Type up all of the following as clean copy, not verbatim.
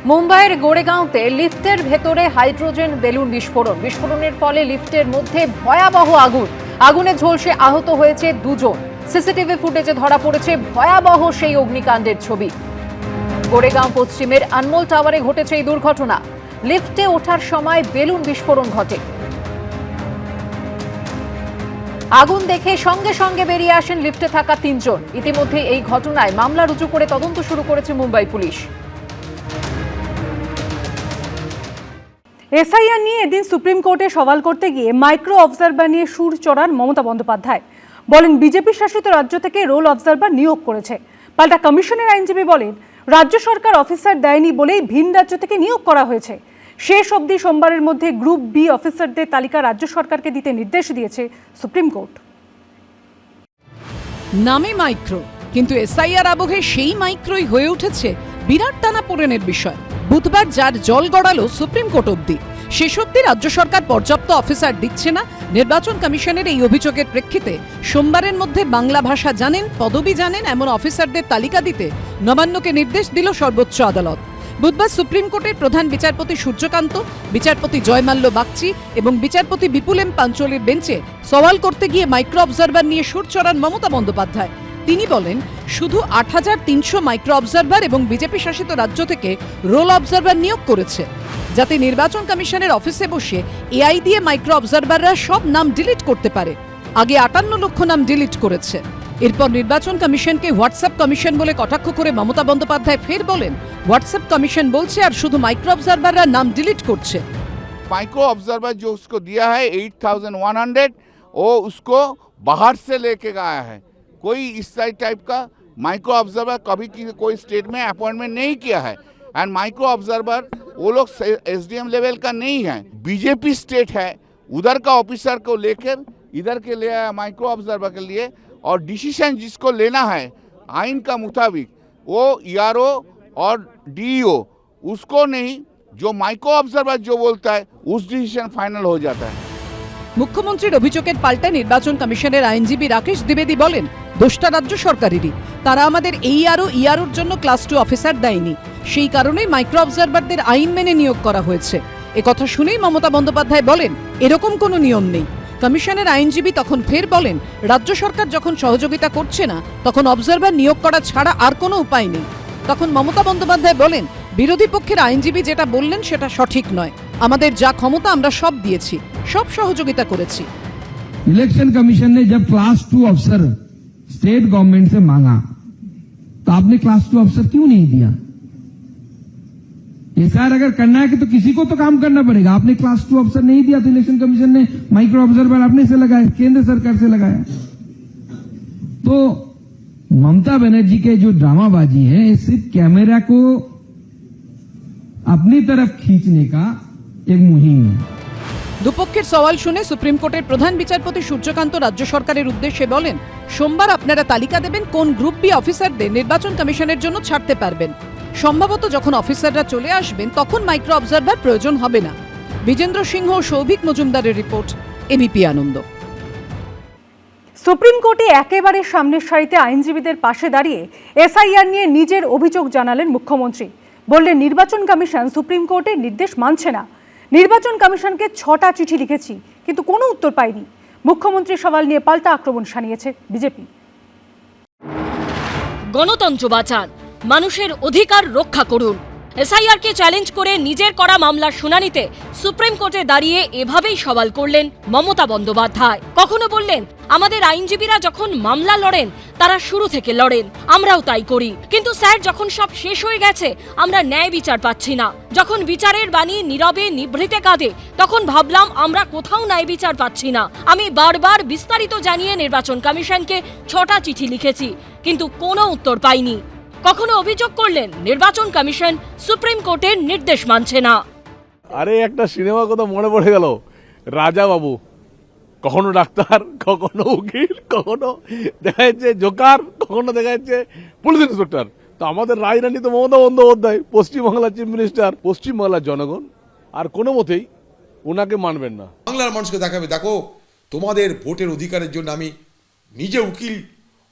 মুম্বাইয়ের গোরেগাঁওতে লিফটের ভেতরে হাইড্রোজেন বেলুন বিস্ফোরণের ফলে লিফটের মধ্যে ভয়াবহ আগুনে ঝলসে আহত হয়েছে দুজন। সিসিটিভি ফুটেজে ধরা পড়েছে ভয়াবহ সেই অগ্নিকাণ্ডের ছবি। গোরেগাঁও পশ্চিমের আনমোল টাওয়ারে ঘটেছে এই দুর্ঘটনা। লিফটে ওঠার সময় বেলুন বিস্ফোরণ ঘটে। আগুন দেখে সঙ্গে সঙ্গে বেরিয়ে আসেন লিফটে থাকা তিনজন। ইতিমধ্যে এই ঘটনায় মামলা রুজু করে তদন্ত শুরু করেছে মুম্বাই পুলিশ। এসআইআর নিয়ে এদিন সুপ্রিম কোর্টে সওয়াল করতে গিয়ে মাইক্রো অবজারভার নিয়ে সুর চড়ান মমতা বন্দ্যোপাধ্যায়। বলেন বিজেপি শাসিত রাজ্য থেকে রোল অবজারভার নিয়োগ করেছে। পাল্টা কমিশনের আইনজীবী বলেন রাজ্য সরকার অফিসার দেয়নি বলেই ভিন রাজ্য থেকে নিয়োগ করা হয়েছে। শেষ অবধি সোমবারের মধ্যে গ্রুপ বি অফিসারদের তালিকা রাজ্য সরকারকে দিতে নির্দেশ দিয়েছে সুপ্রিম কোর্ট। নামে মাইক্রো, কিন্তু এসআইআর আবহে সেই মাইক্রোই হয়ে উঠেছে বিরাট টানাপোড়েনের বিষয়। বুধবার যার জল গড়ালো সুপ্রিম কোর্ট অব্দি। শেষ অব্দি রাজ্য সরকার পর্যাপ্ত অফিসার দিচ্ছে না। নির্বাচন কমিশনের এই অভিযোগের প্রেক্ষিতে সোমবারের মধ্যে বাংলা ভাষা জানেন, পদবি জানেন এমন অফিসারদের তালিকা দিতে নবান্নকে নির্দেশ দিল সর্বোচ্চ আদালত। বুধবার সুপ্রিম কোর্টের প্রধান বিচারপতি সূর্যকান্ত, বিচারপতি জয়মাল্য বাগচি এবং বিচারপতি বিপুল এম পাঞ্চলির বেঞ্চে সওয়াল করতে গিয়ে মাইক্রো অবজারভার নিয়ে সুর চড়ান মমতা বন্দ্যোপাধ্যায়। তিনি বলেন শুধু ৮৩০০ মাইক্রো অবজারভার এবং বিজেপি শাসিত রাজ্য থেকে রোল অবজারভার নিয়োগ করেছে, যাতে নির্বাচন কমিশনের অফিসে বসে এআই দিয়ে মাইক্রো অবজারভাররা সব নাম ডিলিট করতে পারে। আগে ৫৮ লক্ষ নাম ডিলিট করেছে। এরপর নির্বাচন কমিশনকে হোয়াটসঅ্যাপ কমিশন বলে কটাক্ষ করে মমতা বন্দ্যোপাধ্যায় ফের বলেন হোয়াটসঅ্যাপ কমিশন বলছে আর শুধু মাইক্রো অবজারভাররা নাম ডিলিট করছে। माइक्रो ऑब्जर्वर जो उसको दिया है 8100 वो उसको बाहर से लेके आया है। कोई इस टाइप का माइक्रो ऑब्जर्वर कभी कोई स्टेट में अपॉइंटमेंट नहीं किया है। एंड माइक्रो ऑब्जर्वर वो लोग एसडीएम लेवल का नहीं है, बीजेपी स्टेट है, उधर का ऑफिसर को लेकर इधर के ले आया माइक्रो ऑब्जर्वर के लिए। और डिसीजन जिसको लेना है आइन का मुताबिक वो ईआरओ और डीईओ उसको नहीं, जो माइक्रो ऑब्जर्वर जो बोलता है उस डिसीजन फाइनल हो जाता है। মুখ্যমন্ত্রীর অভিযোগের পাল্টা নির্বাচন কমিশনের আইনজীবী রাকেশ দ্বিবেদী বলেন দোষটা রাজ্য সরকারেরই। তারা আমাদের ইআরওর জন্য ক্লাস 2 অফিসার দেয়নি, সেই কারণেই মাইক্রো অবজারভারদের আইন মেনে নিয়োগ করা হয়েছে। একথা শুনেই মমতা বন্দ্যোপাধ্যায় বলেন এরকম কোনো নিয়ম নেই। কমিশনের আইনজীবী তখন ফের বলেন রাজ্য সরকার যখন সহযোগিতা করছে না তখন অবজারভার নিয়োগ করা ছাড়া আর কোনো উপায় নেই। তখন মমতা বন্দ্যোপাধ্যায় বলেন বিরোধী পক্ষের আইনজীবী যেটা বললেন সেটা সঠিক নয়। আমাদের যা ক্ষমতা আমরা সব দিয়েছি, সব সহযোগিতা করেছি। इलेक्शन कमीशन ने जब क्लास 2 अफसर स्टेट गवर्नमेंट से मांगा तो आपने क्लास 2 अफसर क्यों नहीं दिया? एसआईआर अगर करना है कि तो किसी को तो काम करना पड़ेगा। आपने क्लास 2 अफसर नहीं दिया तो इलेक्शन कमीशन ने माइक्रो ऑब्जर्वर अपने से लगाया, केंद्र सरकार से लगाया। तो ममता बनर्जी के जो ड्रामाबाजी है सिर्फ कैमरा को अपनी तरफ खींचने का एक मुहिम है। দুপক্ষের সওয়াল শুনে সুপ্রিম কোর্টের প্রধান বিচারপতি সূর্যকান্ত রাজ্য সরকারের উদ্দেশ্যে বলেন সোমবার আপনারা তালিকা দেবেন কোন গ্রুপ বি অফিসারদের নির্বাচন কমিশনের জন্য ছাড়তে পারবেন। সম্ভবত যখন অফিসাররা চলে আসবেন তখন মাইক্রো অবজারভার প্রয়োজন হবে না। বিজেন্দ্র সিংহ ও সৌভিক মজুমদারের রিপোর্ট, এবিপি আনন্দ। সুপ্রিম কোর্টে একেবারে সামনের সারিতে আইনজীবীদের পাশে দাঁড়িয়ে এসআইআর নিয়ে নিজের অভিযোগ জানালেন মুখ্যমন্ত্রী। বললেন নির্বাচন কমিশন সুপ্রিম কোর্টের নির্দেশ মানছে না। নির্বাচন কমিশনকে 6টা চিঠি লিখেছি কিন্তু কোনো উত্তর পাইনি। মুখ্যমন্ত্রীর সওয়াল নিয়ে পাল্টা আক্রমণ শানিয়েছে বিজেপি। গণতন্ত্র বাঁচান, মানুষের অধিকার রক্ষা করুন। এসআইআরকে চ্যালেঞ্জ করে নিজের করা মামলার শুনানিতে সুপ্রিম কোর্টে দাঁড়িয়ে এভাবেই সওয়াল করলেন মমতা বন্দ্যোপাধ্যায়। কখনো বললেন আমাদের আইনজীবীরা যখন মামলা লড়েন তারা শুরু থেকে লড়েন, আমরাও তাই করি। কিন্তু স্যার যখন সব শেষ হয়ে গেছে আমরা ন্যায় বিচার পাচ্ছি না, যখন বিচারের বাণী নীরবে নিভৃতে কাঁদে তখন ভাবলাম আমরা কোথাও ন্যায় বিচার পাচ্ছি না। আমি বারবার বিস্তারিত জানিয়ে নির্বাচন কমিশনকে 6টা চিঠি লিখেছি কিন্তু কোনো উত্তর পাইনি। কখনো অভিযোগ করলেন নির্বাচন কমিশন সুপ্রিম কোর্টের নির্দেশ মানছে না। আরে একটা সিনেমা কথা মনে পড়ে গেল, রাজা বাবু। কখনো ডাক্তার, কখনো উকিল, কখনো দেখা যাচ্ছে জোকার, কখনো দেখা যাচ্ছে পুলিশ ইন্সপেক্টর। তো আমাদের রাজধানী তো মমতা বন্দ্যোপাধ্যায়, পশ্চিমবাংলার চিফ মিনিস্টার। পশ্চিমবাংলার জনগণ আর কোনো মতেই ওনাকে মানবেন না। বাংলার মানুষকে দেখাবে দেখো তোমাদের ভোটের অধিকারের জন্য আমি নিজে উকিল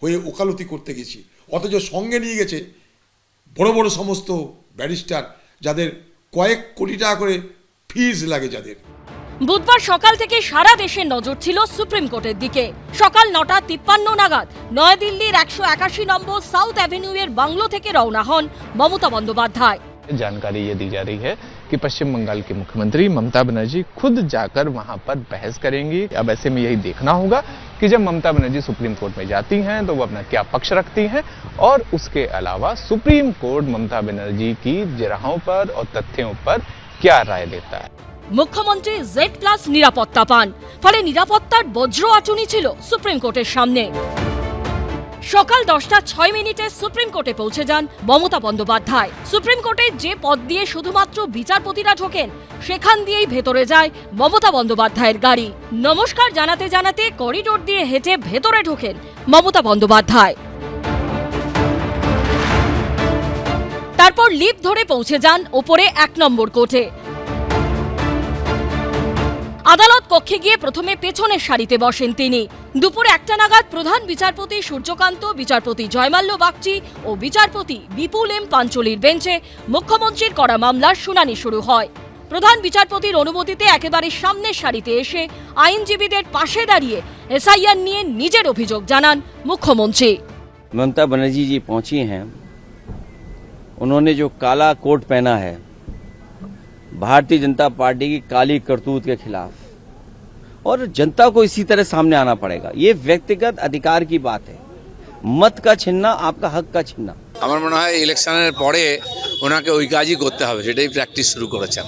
হয়ে ওকালতি করতে গেছি, অথচ সঙ্গে নিয়ে গেছে বড় বড় সমস্ত ব্যারিস্টার যাদের কয়েক কোটি টাকা করে ফিজ লাগে যাদের। বুধবার সকাল থেকে সারা দেশের নজর ছিল সুপ্রিম কোর্টের দিকে। সকাল 9:53 নাগাদ নয়াদিল্লির 181 নম্বর সাউথ অ্যাভিনিউ এর বাংলো থেকে রওনা হন মমতা বন্দ্যোপাধ্যায়। जानकारी ये दी जा रही है कि पश्चिम बंगाल की मुख्यमंत्री ममता बनर्जी खुद जाकर वहां पर बहस करेंगी। अब ऐसे में यही देखना होगा कि जब ममता बनर्जी सुप्रीम कोर्ट में जाती हैं तो वो अपना क्या पक्ष रखती हैं और उसके अलावा सुप्रीम कोर्ट ममता बनर्जी की जिरहों पर और तथ्यों पर क्या राय देता है। মুখ্যমন্ত্রী Z+ নিরাপত্তা পান, ফলে নিরাপত্তার বজ্র আটুনি ছিল সুপ্রিম কোর্টের সামনে। সকাল 10:06 সুপ্রিম কোর্টে পৌঁছে যান মমতা বন্দ্যোপাধ্যায়। সুপ্রিম কোর্টে যে পথ দিয়ে শুধুমাত্র বিচারপতিরা ঢোকেন সেখান দিয়েই ভেতরে যায় মমতা বন্দ্যোপাধ্যায়ের গাড়ি। নমস্কার জানাতে জানাতে করিডোর দিয়ে হেঁটে ভেতরে ঢোকেন মমতা বন্দ্যোপাধ্যায়। তারপর লিফট ধরে পৌঁছে যান ওপরে 1 নম্বর কোর্টে। আদালত কক্ষে গিয়ে প্রথমে পেছনের সারিতে বসেন তিনি। দুপুরে 1টা নাগাদ প্রধান বিচারপতি সূর্যকান্ত, বিচারপতি জয়মাল্য বাগচি ও বিচারপতি বিপুল এম পাঞ্চলির বেঞ্চে মুখ্যমন্ত্রীর করা মামলার শুনানি শুরু হয়। প্রধান বিচারপতির অনুমতিতে একেবারে সামনের সারিতে এসে আইনজীবীদের পাশে দাঁড়িয়ে এসআইআর নিয়ে নিজের অভিযোগ জানান মুখ্যমন্ত্রী। ममता बनर्जी जी पहुंची हैं। उन्होंने जो काला कोट पहना है भारतीय जनता पार्टी की काली करतूत के खिलाफ, और जनता को इसी तरह सामने आना पड़ेगा। ये व्यक्तिगत अधिकार की बात है, मत का छिन्ना आपका हक का छिन्ना। আমার মনে হয় ইলেকশনের পরে ওনাকে ওই কাজই করতে হবে, যেটাই প্র্যাকটিস শুরু করেছেন।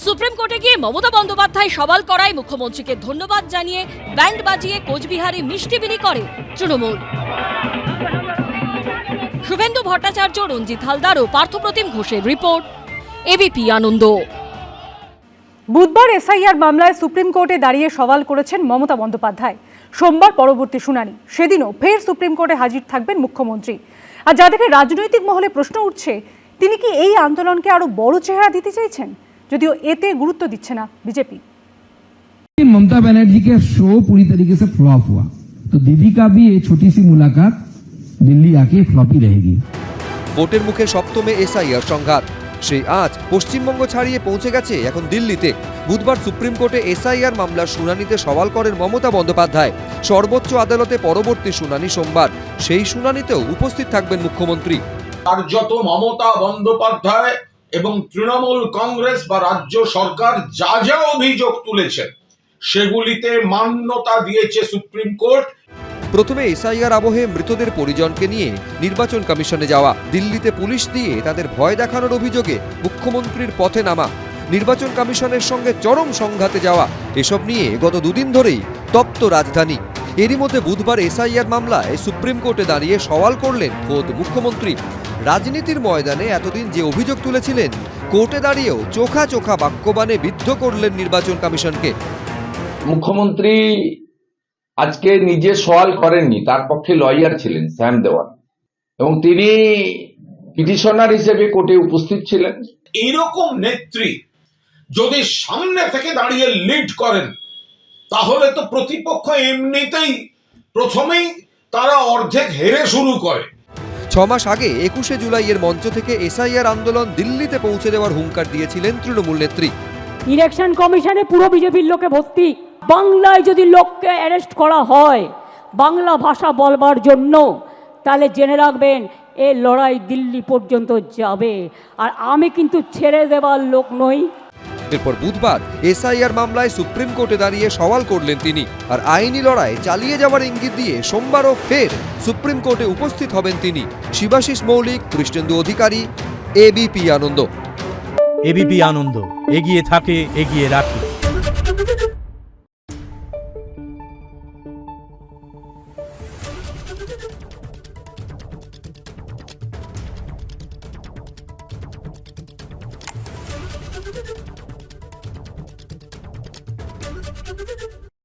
সুপ্রিম কোর্টে গিয়ে মমতা বন্দ্যোপাধ্যায় সওয়াল করায় মুখ্যমন্ত্রীকে ধন্যবাদ জানিয়ে ব্যান্ড বাজিয়ে কোচবিহারে মিষ্টি বিলি করে তৃণমূল। শুভেন্দু ভট্টাচার্য, রঞ্জিত হালদার ও পার্থপ্রতিম ঘোষের রিপোর্ট, এবিপি আনন্দ। বুধবার এসআইআর মামলায় সুপ্রিম কোর্টে দাঁড়িয়ে সওয়াল করেছেন মমতা বন্দ্যোপাধ্যায়। সোমবার পরবর্তী শুনানি, সেদিনও ফের সুপ্রিম কোর্টে হাজির থাকবেন মুখ্যমন্ত্রী। আর যা দেখে রাজনৈতিক মহলে প্রশ্ন উঠছে, তিনি কি এই আন্দোলনকে আরো বড় চেহারা দিতে চাইছেন? যদিও এতে গুরুত্ব দিচ্ছে না বিজেপি। ममता बनर्जी के शो पूरी तरीके से फ्लॉप हुआ, तो दीदी का भी ये छोटी सी मुलाकात दिल्ली आके फ्लॉप ही रहेगी। ভোটের মুখে সপ্তমে এসআইআর সংঘাত, সেই আজ পশ্চিমবঙ্গ ছাড়িয়ে পৌঁছে গেছে এখন দিল্লিতে। বুধবার সুপ্রিম কোর্টে এসআইআর মামলার শুনানিতে সওয়াল করেন মমতা বন্দ্যোপাধ্যায়। সর্বোচ্চ আদালতে পরবর্তী শুনানি সোমবার, সেই শুনানিতেও উপস্থিত থাকবেন মুখ্যমন্ত্রী। কার্যত মমতা বন্দ্যোপাধ্যায় এবং তৃণমূল কংগ্রেস বা রাজ্য সরকার যা যা অভিযোগ তুলেছেন সেগুলিতে মান্যতা দিয়েছে সুপ্রিম কোর্ট। প্রথমে এসআইআর আবহে মৃতদের পরিজনকে নিয়ে নির্বাচন কমিশনে যাওয়া, দিল্লিতে পুলিশ দিয়ে তাদের ভয় দেখানোর অভিযোগে মুখ্যমন্ত্রীর পথে নামা, নির্বাচন কমিশনের সঙ্গে চরম সংঘাতে যাওয়া, এসব নিয়ে গত দুদিন ধরেই তপ্ত রাজধানী। এরই মধ্যে বুধবার এসআইআর মামলায় সুপ্রিম কোর্টে দাঁড়িয়ে সওয়াল করলেন খোদ মুখ্যমন্ত্রী। রাজনীতির ময়দানে এতদিন যে অভিযোগ তুলেছিলেন, কোর্টে দাঁড়িয়েও চোখা চোখা বাক্যবাণে বিদ্ধ করলেন নির্বাচন কমিশনকে। মুখ্যমন্ত্রী আজকে নিজে সওয়াল করেননি, তার পক্ষে লয়ার ছিলেন শ্যাম দেওয়ান, এবং তিনি পিটিশনার হিসেবে কোর্টে উপস্থিত ছিলেন। এইরকম নেত্রী যদি সামনে থেকে দাঁড়িয়ে লিড করেন তাহলে তো প্রতিপক্ষ এমনিতেই প্রথমেই তারা অর্ধেক হেরে শুরু করে। 6 মাস আগে 21শে জুলাইয়ের মঞ্চ থেকে এসআইআর আন্দোলন দিল্লিতে পৌঁছে দেওয়ার হুঙ্কার দিয়েছিলেন তৃণমূল নেত্রী। ইলেকশন কমিশনে পুরো বিজেপির লোকে ভর্তি। বাংলায় যদি লোককে অ্যারেস্ট করা হয় বাংলা ভাষা বলবার জন্য, তাহলে জেনে রাখবেন এ লড়াই দিল্লি পর্যন্ত যাবে, আর আমি কিন্তু ছেড়ে দেবার লোক নই। এরপর বুধবার এসআইআর মামলায় সুপ্রিম কোর্টে দাঁড়িয়ে সওয়াল করলেন তিনি। আর আইনি লড়াই চালিয়ে যাওয়ার ইঙ্গিত দিয়ে সোমবারও ফের সুপ্রিম কোর্টে উপস্থিত হবেন তিনি। শিবাশিস মৌলিক, কৃষ্ণেন্দু অধিকারী, এবিপি আনন্দ। এবিপি আনন্দ, এগিয়ে থাকে, এগিয়ে রাখে।